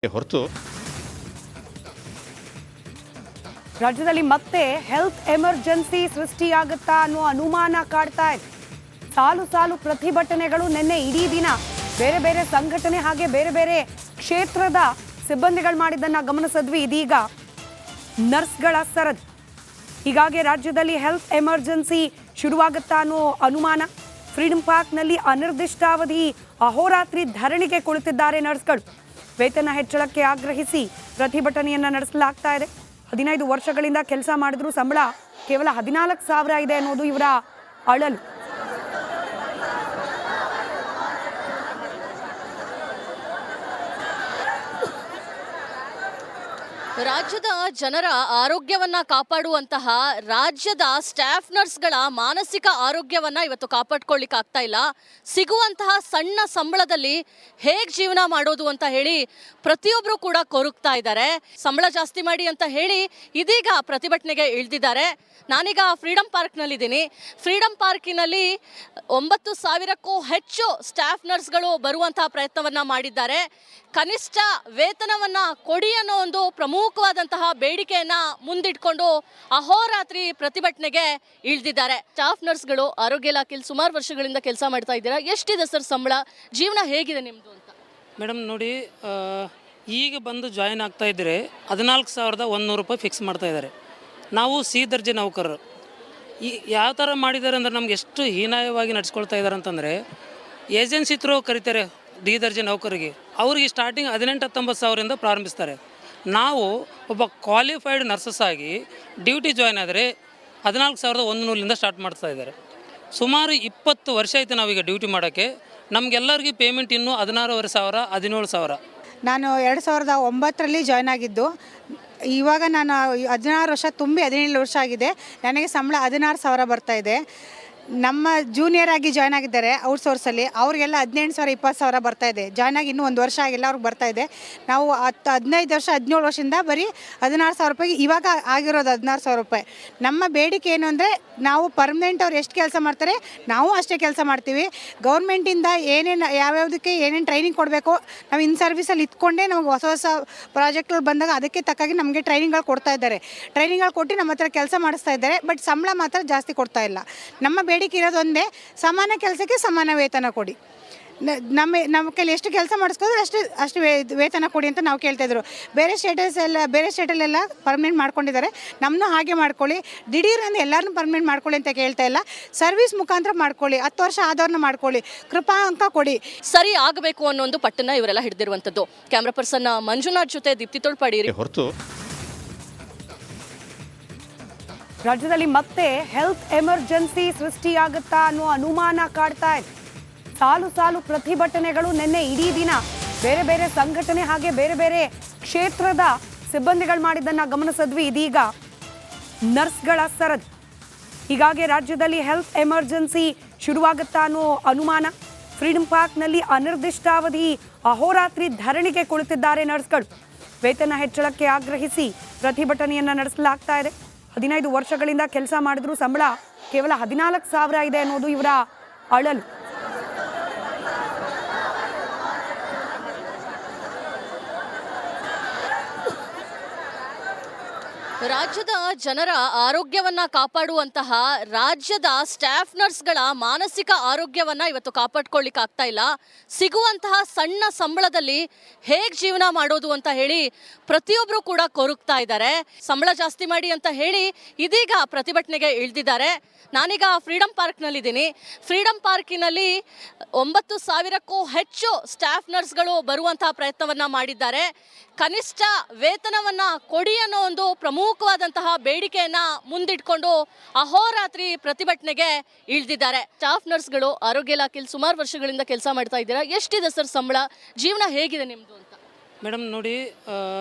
ಹೊರತು ರಾಜ್ಯದಲ್ಲಿ ಮತ್ತೆ ಹೆಲ್ತ್ ಎಮರ್ಜೆನ್ಸಿ ಸೃಷ್ಟಿಯಾಗುತ್ತಾ ಅನ್ನೋ ಅನುಮಾನ ಕಾಡ್ತಾ ಇದೆ. ಸಾಲು ಸಾಲು ಪ್ರತಿಭಟನೆಗಳು ನಿನ್ನೆ ಇಡೀ ದಿನ ಬೇರೆ ಬೇರೆ ಸಂಘಟನೆ ಹಾಗೆ ಬೇರೆ ಬೇರೆ ಕ್ಷೇತ್ರದ ಸಿಬ್ಬಂದಿಗಳು ಮಾಡಿದ್ದನ್ನ ಗಮನಿಸಿದ್ವಿ. ಇದೀಗ ನರ್ಸ್ಗಳ ಸರದಿ. ಹೀಗಾಗಿ ರಾಜ್ಯದಲ್ಲಿ ಹೆಲ್ತ್ ಎಮರ್ಜೆನ್ಸಿ ಶುರುವಾಗುತ್ತಾ ಅನ್ನೋ ಅನುಮಾನ. ಫ್ರೀಡಂ ಪಾರ್ಕ್ನಲ್ಲಿ ಅನಿರ್ದಿಷ್ಟಾವಧಿ ಅಹೋರಾತ್ರಿ ಧರಣಿಗೆ ಕುಳಿತಿದ್ದಾರೆ ನರ್ಸ್ಗಳು. ವೇತನ ಹೆಚ್ಚಳಕ್ಕೆ ಆಗ್ರಹಿಸಿ ಪ್ರತಿಭಟನೆಯನ್ನ ನಡೆಸಲಾಗ್ತಾ ಇದೆ. 15 ವರ್ಷಗಳಿಂದ ಕೆಲಸ ಮಾಡಿದ್ರು ಸಂಬಳ ಕೇವಲ 14,000 ಇದೆ ಅನ್ನೋದು ಇವರ ಅಳಲು. ರಾಜ್ಯದ ಜನರ ಆರೋಗ್ಯವನ್ನ ಕಾಪಾಡುವಂತಹ ರಾಜ್ಯದ ಸ್ಟಾಫ್ ನರ್ಸ್ಗಳ ಮಾನಸಿಕ ಆರೋಗ್ಯವನ್ನ ಇವತ್ತು ಕಾಪಾಡ್ಕೊಳ್ಳಿಕ್ಕೆ ಆಗ್ತಾ ಇಲ್ಲ. ಸಿಗುವಂತಹ ಸಣ್ಣ ಸಂಬಳದಲ್ಲಿ ಹೇಗೆ ಜೀವನ ಮಾಡೋದು ಅಂತ ಹೇಳಿ ಪ್ರತಿಯೊಬ್ಬರು ಕೂಡ ಕೊರಗ್ತಾ ಇದ್ದಾರೆ. ಸಂಬಳ ಜಾಸ್ತಿ ಮಾಡಿ ಅಂತ ಹೇಳಿ ಇದೀಗ ಪ್ರತಿಭಟನೆಗೆ ಇಳಿದಿದ್ದಾರೆ. ನಾನೀಗ ಫ್ರೀಡಂ ಪಾರ್ಕ್ನಲ್ಲಿದ್ದೀನಿ. ಫ್ರೀಡಂ ಪಾರ್ಕಿನಲ್ಲಿ 9,000ಕ್ಕೂ ಹೆಚ್ಚು ಸ್ಟಾಫ್ ನರ್ಸ್ಗಳು ಬರುವಂತಹ ಪ್ರಯತ್ನವನ್ನ ಮಾಡಿದ್ದಾರೆ. ಕನಿಷ್ಠ ವೇತನವನ್ನ ಕೊಡಿ ಅನ್ನೋ ಒಂದು ಪ್ರಮುಖವಾದಂತಹ ಬೇಡಿಕೆಯನ್ನ ಮುಂದಿಟ್ಕೊಂಡು ಅಹೋರಾತ್ರಿ ಪ್ರತಿಭಟನೆಗೆ ಇಳಿದಿದ್ದಾರೆ. ಸ್ಟಾಫ್ ನರ್ಸ್ಗಳು ಆರೋಗ್ಯ ಇಲಾಖೆಯಲ್ಲಿ ಸುಮಾರು ವರ್ಷಗಳಿಂದ ಕೆಲಸ ಮಾಡ್ತಾ ಇದ್ದೀರಾ. ಎಷ್ಟಿದೆ ಸರ್ ಸಂಬಳ? ಜೀವನ ಹೇಗಿದೆ ನಿಮ್ಮದು ಅಂತ? ಮೇಡಮ್ ನೋಡಿ, ಈಗ ಬಂದು ಜಾಯಿನ್ ಆಗ್ತಾ ಇದ್ದರೆ 14,100 ರೂಪಾಯಿ ಫಿಕ್ಸ್ ಮಾಡ್ತಾ ಇದ್ದಾರೆ. ನಾವು ಸಿ ದರ್ಜೆ ನೌಕರರು. ಯಾವ ಥರ ಮಾಡಿದ್ದಾರೆ ಅಂದರೆ ನಮ್ಗೆ ಎಷ್ಟು ಹೀನಾಯವಾಗಿ ನಡೆಸ್ಕೊಳ್ತಾ ಇದ್ದಾರೆ ಅಂತಂದರೆ, ಏಜೆನ್ಸಿ ಥ್ರೂ ಕರೀತಾರೆ ಡಿ ದರ್ಜೆ ನೌಕರಿಗೆ. ಅವ್ರಿಗೆ ಸ್ಟಾರ್ಟಿಂಗ್ 18-19 ಸಾವಿರದಿಂದ ಪ್ರಾರಂಭಿಸ್ತಾರೆ. ನಾವು ಒಬ್ಬ ಕ್ವಾಲಿಫೈಡ್ ನರ್ಸಸ್ ಆಗಿ ಡ್ಯೂಟಿ ಜಾಯ್ನ್ ಆದರೆ 14,100ರಿಂದ ಸ್ಟಾರ್ಟ್ ಮಾಡ್ತಾ ಇದ್ದಾರೆ. ಸುಮಾರು 20 ವರ್ಷ ಆಯಿತು ನಾವೀಗ ಡ್ಯೂಟಿ ಮಾಡೋಕ್ಕೆ. ನಮಗೆಲ್ಲರಿಗೂ ಪೇಮೆಂಟ್ ಇನ್ನೂ 16,500 17,000. ನಾನು 2009ರಲ್ಲಿ ಜಾಯ್ನ್ ಆಗಿದ್ದು. ಇವಾಗ ನಾನು 16 ವರ್ಷ ತುಂಬಿ 17 ವರ್ಷ ಆಗಿದೆ. ನನಗೆ ಸಂಬಳ 16,000 ಬರ್ತಾಯಿದೆ. ನಮ್ಮ ಜೂನಿಯರ್ ಆಗಿ ಜಾಯ್ನ್ ಆಗಿದ್ದಾರೆ ಔಟ್ಸೋರ್ಸಲ್ಲಿ, ಅವ್ರಿಗೆಲ್ಲ 18,000 20,000 ಬರ್ತಾಯಿದೆ. ಜಾಯ್ನ್ ಆಗಿ ಇನ್ನೂ 1 ವರ್ಷ ಆಗಿಲ್ಲ, ಅವ್ರಿಗೆ ಬರ್ತಾಯಿದೆ. ನಾವು 15 ವರ್ಷ 17 ವರ್ಷದಿಂದ ಬರೀ 16,000 ರೂಪಾಯಿಗೆ ಇವಾಗ ಆಗಿರೋದು 16,000 ರೂಪಾಯಿ. ನಮ್ಮ ಬೇಡಿಕೆ ಏನು ಅಂದರೆ, ನಾವು ಪರ್ಮನೆಂಟ್ ಅವ್ರು ಎಷ್ಟು ಕೆಲಸ ಮಾಡ್ತಾರೆ ನಾವು ಅಷ್ಟೇ ಕೆಲಸ ಮಾಡ್ತೀವಿ. ಗೌರ್ಮೆಂಟಿಂದ ಏನೇನು ಯಾವ್ಯಾವುದಕ್ಕೆ ಏನೇನು ಟ್ರೈನಿಂಗ್ ಕೊಡಬೇಕು, ನಾವು ಇನ್ ಸರ್ವಿಸಲ್ಲಿ ಇಟ್ಕೊಂಡೇ ನಮಗೆ ಹೊಸ ಹೊಸ ಪ್ರಾಜೆಕ್ಟ್ಗಳು ಬಂದಾಗ ಅದಕ್ಕೆ ತಕ್ಕಾಗಿ ನಮಗೆ ಟ್ರೈನಿಂಗ್ಗಳು ಕೊಡ್ತಾ ಇದ್ದಾರೆ. ಟ್ರೈನಿಂಗ್ಗಳು ಕೊಟ್ಟು ನಮ್ಮ ಹತ್ರ ಕೆಲಸ ಮಾಡಿಸ್ತಾ ಇದ್ದಾರೆ. ಬಟ್ ಸಂಬಳ ಮಾತ್ರ ಜಾಸ್ತಿ ಕೊಡ್ತಾ ಇಲ್ಲ. ನಮ್ಮ ಬೇಡಿಕೆ ಇರೋದು ಒಂದೇ, ಸಮಾನ ಕೆಲಸಕ್ಕೆ ಸಮಾನ ವೇತನ ಕೊಡಿ. ನಮ್ಮ ಕೈಲಿ ಎಷ್ಟು ಕೆಲಸ ಮಾಡಿಸ್ಕೋದ್ರೆ ಅಷ್ಟು ವೇತನ ಕೊಡಿ ಅಂತ ನಾವು ಕೇಳ್ತಾಯಿದ್ರು. ಬೇರೆ ಸ್ಟೇಟಲ್ಲೆಲ್ಲ ಪರ್ಮನೆಂಟ್ ಮಾಡ್ಕೊಂಡಿದ್ದಾರೆ. ನಮ್ಮನ್ನು ಹಾಗೆ ಮಾಡ್ಕೊಳ್ಳಿ. ದಿಢೀರಂದು ಎಲ್ಲರನ್ನೂ ಪರ್ಮನೆಂಟ್ ಮಾಡ್ಕೊಳ್ಳಿ ಅಂತ ಕೇಳ್ತಾ ಇಲ್ಲ. ಸರ್ವಿಸ್ ಮುಖಾಂತರ ಮಾಡ್ಕೊಳ್ಳಿ. 10 ವರ್ಷ ಆದವ್ರನ್ನ ಮಾಡ್ಕೊಳ್ಳಿ. ಕೃಪಾ ಅಂಕ ಕೊಡಿ. ಸರಿ ಆಗಬೇಕು ಅನ್ನೋ ಒಂದು ಪಟ್ಟನ್ನ ಇವರೆಲ್ಲ ಹಿಡಿದಿರುವಂಥದ್ದು. ಕ್ಯಾಮ್ರಾ ಪರ್ಸನ್ ಮಂಜುನಾಥ್ ಜೊತೆ ದೀಪ್ತಿ ತೊಳ್ಪಾಡಿ. ಹೊರತು ರಾಜ್ಯದಲ್ಲಿ ಮತ್ತೆ ಹೆಲ್ತ್ ಎಮರ್ಜೆನ್ಸಿ ಸೃಷ್ಟಿಯಾಗುತ್ತಾ ಅನ್ನೋ ಅನುಮಾನ ಕಾಡ್ತಾ ಇದೆ. ಸಾಲು ಸಾಲು ಪ್ರತಿಭಟನೆಗಳು ನಿನ್ನೆ ಇಡೀ ದಿನ ಬೇರೆ ಬೇರೆ ಸಂಘಟನೆ ಹಾಗೆ ಬೇರೆ ಬೇರೆ ಕ್ಷೇತ್ರದ ಸಿಬ್ಬಂದಿಗಳು ಮಾಡಿದ್ದನ್ನ ಗಮನಿಸಿದ್ವಿ. ಇದೀಗ ನರ್ಸ್ಗಳ ಸರದಿ. ಹೀಗಾಗಿ ರಾಜ್ಯದಲ್ಲಿ ಹೆಲ್ತ್ ಎಮರ್ಜೆನ್ಸಿ ಶುರುವಾಗುತ್ತಾ ಅನ್ನೋ ಅನುಮಾನ. ಫ್ರೀಡಂ ಪಾರ್ಕ್ನಲ್ಲಿ ಅನಿರ್ದಿಷ್ಟಾವಧಿ ಅಹೋರಾತ್ರಿ ಧರಣಿಗೆ ಕುಳಿತಿದ್ದಾರೆ ನರ್ಸ್ಗಳು. ವೇತನ ಹೆಚ್ಚಳಕ್ಕೆ ಆಗ್ರಹಿಸಿ ಪ್ರತಿಭಟನೆಯನ್ನ ನಡೆಸಲಾಗ್ತಾ ಇದೆ. 15 ವರ್ಷಗಳಿಂದ ಕೆಲಸ ಮಾಡಿದ್ರು ಸಂಬಳ ಕೇವಲ 14,000 ಇದೆ ಅನ್ನೋದು ಇವರ ಅಳಲು. ರಾಜ್ಯದ ಜನರ ಆರೋಗ್ಯವನ್ನ ಕಾಪಾಡುವಂತಹ ರಾಜ್ಯದ ಸ್ಟಾಫ್ ನರ್ಸ್ಗಳ ಮಾನಸಿಕ ಆರೋಗ್ಯವನ್ನ ಇವತ್ತು ಕಾಪಾಡ್ಕೊಳ್ಳಿಕ್ಕೆ ಆಗ್ತಾ ಇಲ್ಲ. ಸಿಗುವಂತಹ ಸಣ್ಣ ಸಂಬಳದಲ್ಲಿ ಹೇಗೆ ಜೀವನ ಮಾಡೋದು ಅಂತ ಹೇಳಿ ಪ್ರತಿಯೊಬ್ಬರು ಕೂಡ ಕೊರಗ್ತಾ ಇದ್ದಾರೆ. ಸಂಬಳ ಜಾಸ್ತಿ ಮಾಡಿ ಅಂತ ಹೇಳಿ ಇದೀಗ ಪ್ರತಿಭಟನೆಗೆ ಇಳಿದಿದ್ದಾರೆ. ನಾನೀಗ ಫ್ರೀಡಂ ಪಾರ್ಕ್ನಲ್ಲಿದ್ದೀನಿ. ಫ್ರೀಡಂ ಪಾರ್ಕಿನಲ್ಲಿ 9,000ಕ್ಕೂ ಹೆಚ್ಚು ಸ್ಟಾಫ್ ನರ್ಸ್ಗಳು ಬರುವಂತಹ ಪ್ರಯತ್ನವನ್ನ ಮಾಡಿದ್ದಾರೆ. ಕನಿಷ್ಠ ವೇತನವನ್ನ ಕೊಡಿ ಅನ್ನೋ ಒಂದು ಪ್ರಮುಖವಾದಂತಹ ಬೇಡಿಕೆಯನ್ನ ಮುಂದಿಟ್ಕೊಂಡು ಅಹೋರಾತ್ರಿ ಪ್ರತಿಭಟನೆಗೆ ಇಳಿದಿದ್ದಾರೆ. ಸ್ಟಾಫ್ ನರ್ಸ್ಗಳು ಆರೋಗ್ಯ ಇಲಾಖೆಯಲ್ಲಿ ಸುಮಾರು ವರ್ಷಗಳಿಂದ ಕೆಲಸ ಮಾಡ್ತಾ ಇದ್ದೀರಾ. ಎಷ್ಟಿದೆ ಸರ್ ಸಂಬಳ? ಜೀವನ ಹೇಗಿದೆ ನಿಮ್ಮದು ಅಂತ? ಮೇಡಮ್ ನೋಡಿ,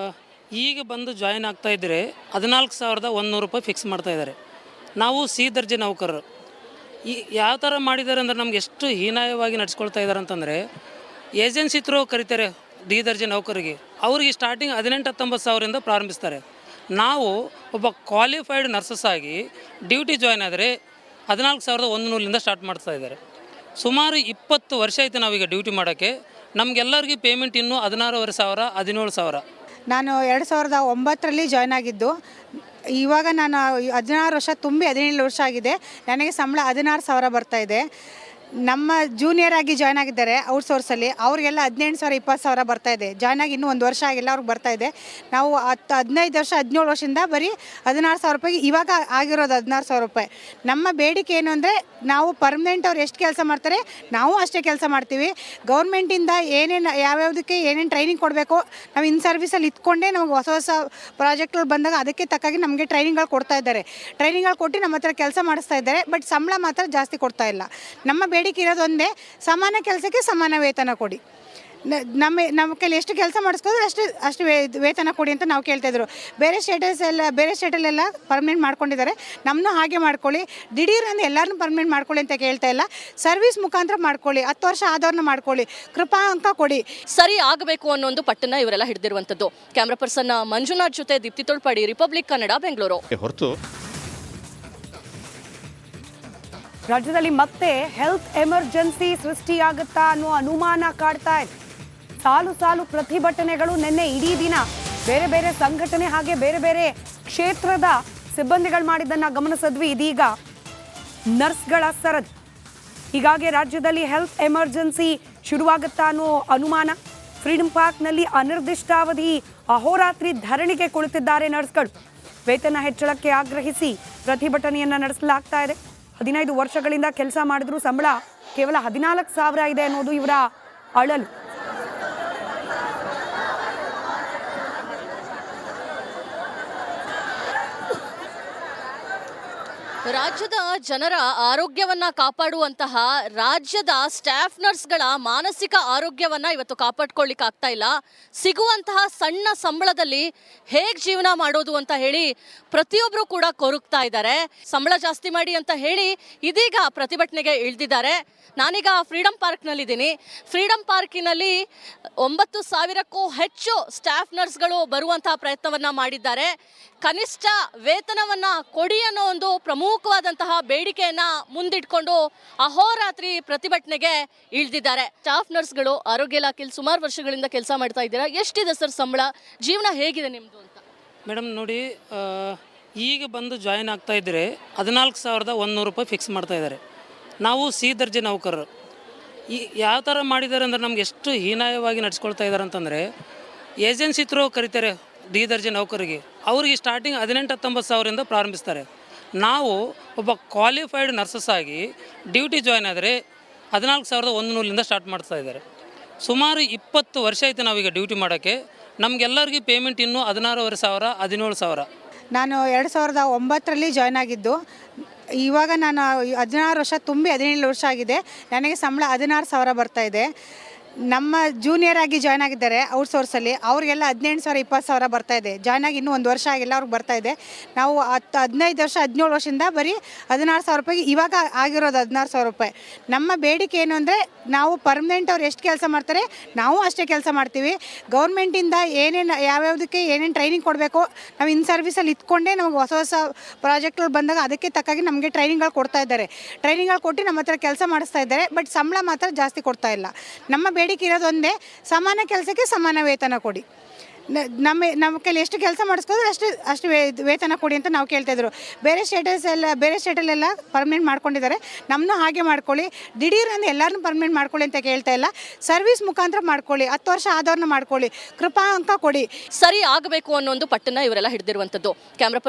ಈಗ ಬಂದು ಜಾಯಿನ್ ಆಗ್ತಾ ಇದ್ದರೆ 14,100 ರೂಪಾಯಿ ಫಿಕ್ಸ್ ಮಾಡ್ತಾ ಇದ್ದಾರೆ. ನಾವು ಸಿ ದರ್ಜೆ ನೌಕರರು. ಯಾವ ಥರ ಮಾಡಿದ್ದಾರೆ ಅಂದರೆ ನಮ್ಗೆ ಎಷ್ಟು ಹೀನಾಯವಾಗಿ ನಡೆಸ್ಕೊಳ್ತಾ ಇದ್ದಾರೆ ಅಂತಂದರೆ, ಏಜೆನ್ಸಿ ಥ್ರೂ ಕರೀತಾರೆ ಡಿ ದರ್ಜೆ ನೌಕರಿಗೆ. ಅವ್ರಿಗೆ ಸ್ಟಾರ್ಟಿಂಗ್ 18-19 ಸಾವಿರದಿಂದ ಪ್ರಾರಂಭಿಸ್ತಾರೆ. ನಾವು ಒಬ್ಬ ಕ್ವಾಲಿಫೈಡ್ ನರ್ಸಸ್ ಆಗಿ ಡ್ಯೂಟಿ ಜಾಯ್ನ್ ಆದರೆ 14,100ರಿಂದ ಸ್ಟಾರ್ಟ್ ಮಾಡ್ತಾ ಇದ್ದಾರೆ. ಸುಮಾರು 20 ವರ್ಷ ಆಯಿತು ನಾವೀಗ ಡ್ಯೂಟಿ ಮಾಡೋಕ್ಕೆ. ನಮಗೆಲ್ಲರಿಗೂ ಪೇಮೆಂಟ್ ಇನ್ನೂ 16,500 17,000. ನಾನು 2009ರಲ್ಲಿ ಜಾಯ್ನ್ ಆಗಿದ್ದು. ಇವಾಗ ನಾನು 16 ವರ್ಷ ತುಂಬಿ 17 ವರ್ಷ ಆಗಿದೆ. ನನಗೆ ಸಂಬಳ 16,000 ಬರ್ತಾ ಇದೆ. ನಮ್ಮ ಜೂನಿಯರ್ ಆಗಿ ಜಾಯ್ನ್ ಆಗಿದ್ದಾರೆ ಔಟ್ಸೋರ್ಸಲ್ಲಿ, ಅವ್ರಿಗೆಲ್ಲ 18,000 20,000 ಬರ್ತಾ ಇದೆ. ಜಾಯ್ನ್ ಆಗಿ ಇನ್ನೂ 1 ವರ್ಷ ಆಗಿಲ್ಲ, ಅವ್ರಿಗೆ ಬರ್ತಾ ಇದೆ. ನಾವು 15 ವರ್ಷ 17 ವರ್ಷದಿಂದ ಬರೀ 16,000 ರೂಪಾಯಿಗೆ ಇವಾಗ ಆಗಿರೋದು 16,000 ರೂಪಾಯಿ. ನಮ್ಮ ಬೇಡಿಕೆ ಏನು ಅಂದರೆ, ನಾವು ಪರ್ಮನೆಂಟ್ ಅವ್ರು ಎಷ್ಟು ಕೆಲಸ ಮಾಡ್ತಾರೆ ನಾವು ಅಷ್ಟೇ ಕೆಲಸ ಮಾಡ್ತೀವಿ. ಗೌರ್ಮೆಂಟಿಂದ ಏನೇನು ಯಾವ್ಯಾವುದಕ್ಕೆ ಏನೇನು ಟ್ರೈನಿಂಗ್ ಕೊಡಬೇಕು ನಾವು ಇನ್ ಸರ್ವಿಸಲ್ಲಿ ಇತ್ಕೊಂಡೇ ನಮಗೆ ಹೊಸ ಹೊಸ ಪ್ರಾಜೆಕ್ಟ್ಗಳು ಬಂದಾಗ ಅದಕ್ಕೆ ತಕ್ಕಾಗಿ ನಮಗೆ ಟ್ರೈನಿಂಗ್ಗಳು ಕೊಡ್ತಾ ಇದ್ದಾರೆ. ಟ್ರೈನಿಂಗ್ಗಳು ಕೊಟ್ಟು ನಮ್ಮ ಹತ್ರ ಕೆಲಸ ಮಾಡಿಸ್ತಾ ಇದ್ದಾರೆ. ಬಟ್ ಸಂಬಳ ಮಾತ್ರ ಜಾಸ್ತಿ ಕೊಡ್ತಾ ಇಲ್ಲ. ನಮ್ಮ ಬೇಡಿಕೆ ಇರೋದು ಒಂದೇ, ಸಮಾನ ಕೆಲಸಕ್ಕೆ ಸಮಾನ ವೇತನ ಕೊಡಿ. ನಮ್ಮ ಕೈಲಿ ಎಷ್ಟು ಕೆಲಸ ಮಾಡಿಸ್ಕೋದ್ರೆ ಅಷ್ಟು ವೇತನ ಕೊಡಿ ಅಂತ ನಾವು ಕೇಳ್ತಾಯಿದ್ರು. ಬೇರೆ ಸ್ಟೇಟಲ್ಲೆಲ್ಲ ಪರ್ಮನೆಂಟ್ ಮಾಡ್ಕೊಂಡಿದ್ದಾರೆ. ನಮ್ಮನ್ನು ಹಾಗೆ ಮಾಡ್ಕೊಳ್ಳಿ. ದಿಢೀರಂದು ಎಲ್ಲರನ್ನೂ ಪರ್ಮನೆಂಟ್ ಮಾಡ್ಕೊಳ್ಳಿ ಅಂತ ಕೇಳ್ತಾ ಇಲ್ಲ. ಸರ್ವಿಸ್ ಮುಖಾಂತರ ಮಾಡ್ಕೊಳ್ಳಿ. 10 ವರ್ಷ ಆದವ್ರನ್ನ ಮಾಡ್ಕೊಳ್ಳಿ. ಕೃಪಾ ಅಂಕ ಕೊಡಿ. ಸರಿ ಆಗಬೇಕು ಅನ್ನೋ ಒಂದು ಪಟ್ಟನ್ನ ಇವರೆಲ್ಲ ಹಿಡಿದಿರುವಂಥದ್ದು. ಕ್ಯಾಮ್ರಾ ಪರ್ಸನ್ ಮಂಜುನಾಥ್ ಜೊತೆ ದೀಪ್ತಿ ತೊಳ್ಪಾಡಿ, ರಿಪಬ್ಲಿಕ್ ಕನ್ನಡ, ಬೆಂಗಳೂರು. ಹೊರತು ರಾಜ್ಯದಲ್ಲಿ ಮತ್ತೆ ಹೆಲ್ತ್ ಎಮರ್ಜೆನ್ಸಿ ಸೃಷ್ಟಿಯಾಗುತ್ತಾ ಅನ್ನೋ ಅನುಮಾನ ಕಾಡ್ತಾ ಇದೆ. ಸಾಲು ಸಾಲು ಪ್ರತಿಭಟನೆಗಳು ನಿನ್ನೆ ಇಡೀ ದಿನ ಬೇರೆ ಬೇರೆ ಸಂಘಟನೆ ಹಾಗೆ ಬೇರೆ ಬೇರೆ ಕ್ಷೇತ್ರದ ಸಿಬ್ಬಂದಿಗಳು ಮಾಡಿದ್ದನ್ನ ಗಮನಿಸಿದ್ವಿ. ಇದೀಗ ನರ್ಸ್ಗಳ ಸರದಿ. ಹೀಗಾಗಿ ರಾಜ್ಯದಲ್ಲಿ ಹೆಲ್ತ್ ಎಮರ್ಜೆನ್ಸಿ ಶುರುವಾಗುತ್ತಾ ಅನ್ನೋ ಅನುಮಾನ. ಫ್ರೀಡಂ ಪಾರ್ಕ್ನಲ್ಲಿ ಅನಿರ್ದಿಷ್ಟಾವಧಿ ಅಹೋರಾತ್ರಿ ಧರಣಿಗೆ ಕುಳಿತಿದ್ದಾರೆ ನರ್ಸ್ಗಳು. ವೇತನ ಹೆಚ್ಚಳಕ್ಕೆ ಆಗ್ರಹಿಸಿ ಪ್ರತಿಭಟನೆಯನ್ನ ನಡೆಸಲಾಗ್ತಾ ಇದೆ. 15 ವರ್ಷಗಳಿಂದ ಕೆಲಸ ಮಾಡಿದ್ರು ಸಂಬಳ ಕೇವಲ 14,000 ಇದೆ ಅನ್ನೋದು ಇವರ ಅಳಲು. ರಾಜ್ಯದ ಜನರ ಆರೋಗ್ಯವನ್ನ ಕಾಪಾಡುವಂತಹ ರಾಜ್ಯದ ಸ್ಟಾಫ್ ನರ್ಸ್ಗಳ ಮಾನಸಿಕ ಆರೋಗ್ಯವನ್ನ ಇವತ್ತು ಕಾಪಾಡ್ಕೊಳ್ಳಿಕ್ಕೆ ಆಗ್ತಾ ಇಲ್ಲ. ಸಿಗುವಂತಹ ಸಣ್ಣ ಸಂಬಳದಲ್ಲಿ ಹೇಗೆ ಜೀವನ ಮಾಡೋದು ಅಂತ ಹೇಳಿ ಪ್ರತಿಯೊಬ್ಬರು ಕೂಡ ಕೊರಗ್ತಾ ಇದ್ದಾರೆ. ಸಂಬಳ ಜಾಸ್ತಿ ಮಾಡಿ ಅಂತ ಹೇಳಿ ಇದೀಗ ಪ್ರತಿಭಟನೆಗೆ ಇಳಿದಿದ್ದಾರೆ. ನಾನೀಗ ಫ್ರೀಡಂ ಪಾರ್ಕ್ನಲ್ಲಿದ್ದೀನಿ. ಫ್ರೀಡಂ ಪಾರ್ಕಿನಲ್ಲಿ 9,000ಕ್ಕೂ ಹೆಚ್ಚು ಸ್ಟಾಫ್ ನರ್ಸ್ಗಳು ಬರುವಂತಹ ಪ್ರಯತ್ನವನ್ನ ಮಾಡಿದ್ದಾರೆ. ಕನಿಷ್ಠ ವೇತನವನ್ನ ಕೊಡಿ ಅನ್ನೋ ಒಂದು ಪ್ರಮುಖವಾದಂತಹ ಬೇಡಿಕೆಯನ್ನ ಮುಂದಿಟ್ಕೊಂಡು ಅಹೋರಾತ್ರಿ ಪ್ರತಿಭಟನೆಗೆ ಇಳಿದಿದ್ದಾರೆ. ಸ್ಟಾಫ್ ನರ್ಸ್ಗಳು ಆರೋಗ್ಯ ಇಲಾಖೆಯಲ್ಲಿ ಸುಮಾರು ವರ್ಷಗಳಿಂದ ಕೆಲಸ ಮಾಡ್ತಾ ಇದ್ದೀರಾ. ಎಷ್ಟಿದೆ ಸರ್ ಸಂಬಳ? ಜೀವನ ಹೇಗಿದೆ ನಿಮ್ಮದು ಅಂತ? ಮೇಡಮ್ ನೋಡಿ, ಈಗ ಬಂದು ಜಾಯಿನ್ ಆಗ್ತಾ ಇದ್ದರೆ 14,100 ರೂಪಾಯಿ ಫಿಕ್ಸ್ ಮಾಡ್ತಾ ಇದ್ದಾರೆ. ನಾವು ಸಿ ದರ್ಜೆ ನೌಕರರು. ಯಾವ ಥರ ಮಾಡಿದ್ದಾರೆ ಅಂದರೆ ನಮ್ಗೆ ಎಷ್ಟು ಹೀನಾಯವಾಗಿ ನಡ್ಸ್ಕೊಳ್ತಾ ಇದ್ದಾರೆ ಅಂತಂದರೆ, ಏಜೆನ್ಸಿ ಥ್ರೂ ಕರೀತಾರೆ ಡಿ ದರ್ಜೆ ನೌಕರಿಗೆ. ಅವ್ರಿಗೆ ಸ್ಟಾರ್ಟಿಂಗ್ 18-19 ಸಾವಿರದಿಂದ ಪ್ರಾರಂಭಿಸ್ತಾರೆ. ನಾವು ಒಬ್ಬ ಕ್ವಾಲಿಫೈಡ್ ನರ್ಸಸ್ ಆಗಿ ಡ್ಯೂಟಿ ಜಾಯ್ನ್ ಆದರೆ 14,100ರಿಂದ ಸ್ಟಾರ್ಟ್ ಮಾಡ್ತಾ ಇದ್ದಾರೆ. ಸುಮಾರು 20 ವರ್ಷ ಆಯಿತು ನಾವೀಗ ಡ್ಯೂಟಿ ಮಾಡೋಕ್ಕೆ. ನಮಗೆಲ್ಲರಿಗೂ ಪೇಮೆಂಟ್ ಇನ್ನೂ 16,500 17,000. ನಾನು 2009ರಲ್ಲಿ ಜಾಯ್ನ್ ಆಗಿದ್ದು. ಇವಾಗ ನಾನು 16 ವರ್ಷ ತುಂಬಿ 17 ವರ್ಷ ಆಗಿದೆ. ನನಗೆ ಸಂಬಳ 16,000 ಬರ್ತಾ ಇದೆ. ನಮ್ಮ ಜೂನಿಯರ್ ಆಗಿ ಜಾಯ್ನ್ ಆಗಿದ್ದಾರೆ ಔಟ್ಸೋರ್ಸಲ್ಲಿ, ಅವ್ರಿಗೆಲ್ಲ 18,000 20,000 ಬರ್ತಾ ಇದೆ. ಜಾಯ್ನ್ ಆಗಿ ಇನ್ನೂ 1 ವರ್ಷ ಆಗಿಲ್ಲ, ಅವ್ರಿಗೆ ಬರ್ತಾ ಇದೆ. ನಾವು 15 ವರ್ಷ 17 ವರ್ಷದಿಂದ ಬರೀ 16,000 ರೂಪಾಯಿಗೆ ಇವಾಗ ಆಗಿರೋದು 16,000 ರೂಪಾಯಿ. ನಮ್ಮ ಬೇಡಿಕೆ ಏನು ಅಂದರೆ, ನಾವು ಪರ್ಮನೆಂಟ್ ಅವ್ರು ಎಷ್ಟು ಕೆಲಸ ಮಾಡ್ತಾರೆ ನಾವು ಅಷ್ಟೇ ಕೆಲಸ ಮಾಡ್ತೀವಿ. ಗೌರ್ಮೆಂಟಿಂದ ಏನೇನು ಯಾವ್ಯಾವುದಕ್ಕೆ ಏನೇನು ಟ್ರೈನಿಂಗ್ ಕೊಡಬೇಕು ನಾವು ಇನ್ ಸರ್ವಿಸಲ್ಲಿ ಇತ್ಕೊಂಡೇ ನಮಗೆ ಹೊಸ ಹೊಸ ಪ್ರಾಜೆಕ್ಟ್ಗಳು ಬಂದಾಗ ಅದಕ್ಕೆ ತಕ್ಕಾಗಿ ನಮಗೆ ಟ್ರೈನಿಂಗ್ಗಳು ಕೊಡ್ತಾ ಇದ್ದಾರೆ. ಟ್ರೈನಿಂಗ್ಗಳು ಕೊಟ್ಟು ನಮ್ಮ ಹತ್ರ ಕೆಲಸ ಮಾಡಿಸ್ತಾ ಇದ್ದಾರೆ. ಬಟ್ ಸಂಬಳ ಮಾತ್ರ ಜಾಸ್ತಿ ಕೊಡ್ತಾ ಇಲ್ಲ. ನಮ್ಮ ಬೇಡಿಕೆ ಇರೋದು ಒಂದೇ, ಸಮಾನ ಕೆಲಸಕ್ಕೆ ಸಮಾನ ವೇತನ ಕೊಡಿ. ನಮ್ಮ ಕೈಲಿ ಎಷ್ಟು ಕೆಲಸ ಮಾಡಿಸ್ಕೋದ್ರೆ ಅಷ್ಟು ವೇತನ ಕೊಡಿ ಅಂತ ನಾವು ಕೇಳ್ತಾಯಿದ್ರು. ಬೇರೆ ಸ್ಟೇಟಲ್ಲೆಲ್ಲ ಪರ್ಮನೆಂಟ್ ಮಾಡ್ಕೊಂಡಿದ್ದಾರೆ. ನಮ್ಮನ್ನು ಹಾಗೆ ಮಾಡ್ಕೊಳ್ಳಿ. ದಿಢೀರಂದು ಎಲ್ಲರನ್ನೂ ಪರ್ಮನೆಂಟ್ ಮಾಡ್ಕೊಳ್ಳಿ ಅಂತ ಕೇಳ್ತಾ ಇಲ್ಲ. ಸರ್ವಿಸ್ ಮುಖಾಂತರ ಮಾಡ್ಕೊಳ್ಳಿ. 10 ವರ್ಷ ಆದವ್ರನ್ನ ಮಾಡ್ಕೊಳ್ಳಿ. ಕೃಪಾ ಅಂಕ ಕೊಡಿ. ಸರಿ ಆಗಬೇಕು ಅನ್ನೋ ಒಂದು ಪಟ್ಟನ್ನ ಇವರೆಲ್ಲ ಹಿಡಿದಿರುವಂಥದ್ದು. ಕ್ಯಾಮ್ರಾ